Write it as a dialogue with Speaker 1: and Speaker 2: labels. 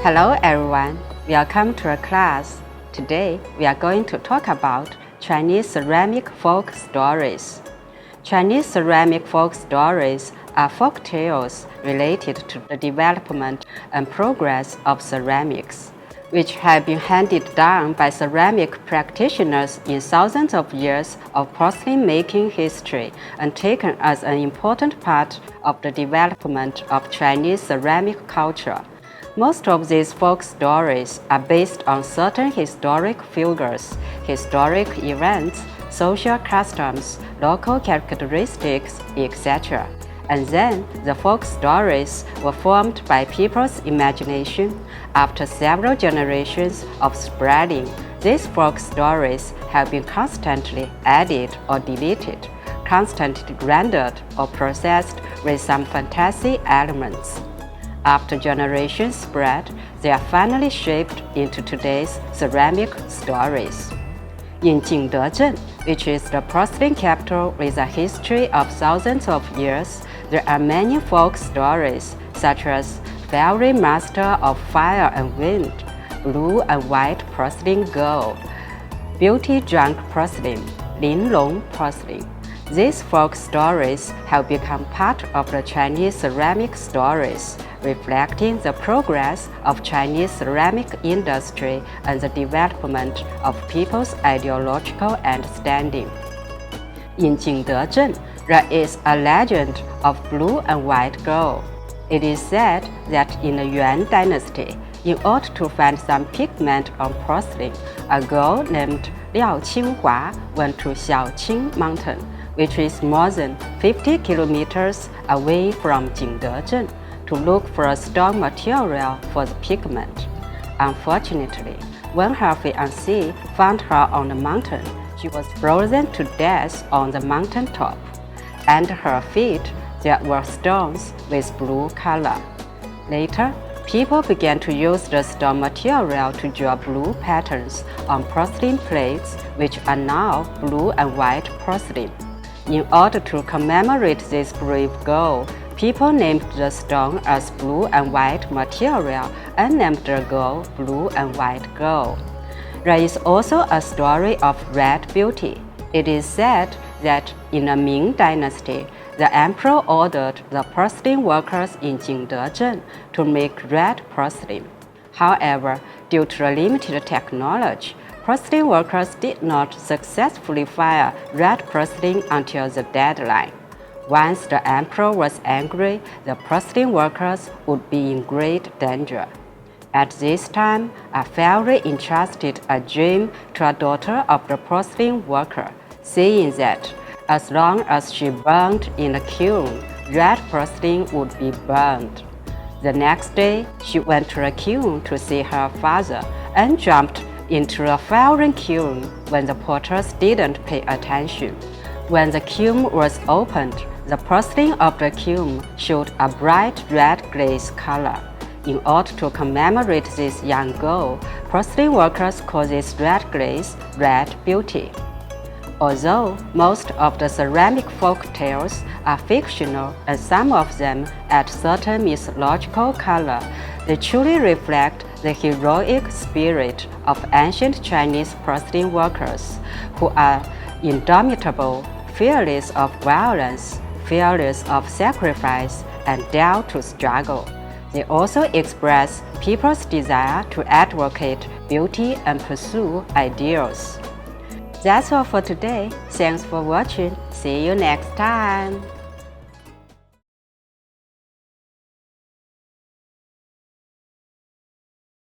Speaker 1: Hello everyone, welcome to our class. Today we are going to talk about Chinese ceramic folk stories. Chinese ceramic folk stories are folk tales related to the development and progress of ceramics, which have been handed down by ceramic practitioners in thousands of years of porcelain making history and taken as an important part of the development of Chinese ceramic culture. Most of these folk stories are based on certain historic figures, historic events, social customs, local characteristics, etc. And then the folk stories were formed by people's imagination. After several generations of spreading, these folk stories have been constantly added or deleted, constantly rendered or processed with some fantasy elements. After generations spread, they are finally shaped into today's ceramic stories. In Jingdezhen, which is the porcelain capital with a history of thousands of years, there are many folk stories such as Fairy Master of Fire and Wind, Blue and White Porcelain Girl, Beauty Drunk Porcelain, Linlong Porcelain. These folk stories have become part of the Chinese ceramic stories, reflecting the progress of Chinese ceramic industry and the development of people's ideological understanding. In Jingdezhen, there is a legend of Blue and White Girl. It is said that in the Yuan dynasty, in order to find some pigment on porcelain, a girl named Liao Qinghua went to Xiaoqing Mountain, which is more than 50 kilometers away from Jingdezhen, to look for a strong material for the pigment. Unfortunately, when her fiancé found her on the mountain, she was frozen to death on the mountain top. Under her feet, there were stones with blue color. Later, people began to use the stone material to draw blue patterns on porcelain plates, which are now blue and white porcelain. In order to commemorate this brave girl, people named the stone as blue and white material and named the girl Blue and White Girl. There is also a story of red beauty. It is said that in the Ming dynasty, the emperor ordered the porcelain workers in Jingdezhen to make red porcelain. However, due to the limited technology, porcelain workers did not successfully fire red porcelain until the deadline. Once the emperor was angry, the porcelain workers would be in great danger. At this time, a fairy entrusted a dream to a daughter of the porcelain worker, saying that as long as she burned in the kiln, red porcelain would be burned. The next day, she went to the kiln to see her father and jumped into a firing kiln when the porters didn't pay attention. When the kiln was opened, the porcelain of the kiln showed a bright red glaze color. In order to commemorate this young girl, porcelain workers call this red glaze red beauty. Although most of the ceramic folk tales are fictional and some of them add certain mythological color, they truly reflect the heroic spirit of ancient Chinese porcelain workers, who are indomitable, fearless of violence, fearless of sacrifice, and dare to struggle. They also express people's desire to advocate beauty and pursue ideals. That's all for today. Thanks for watching. See you next time.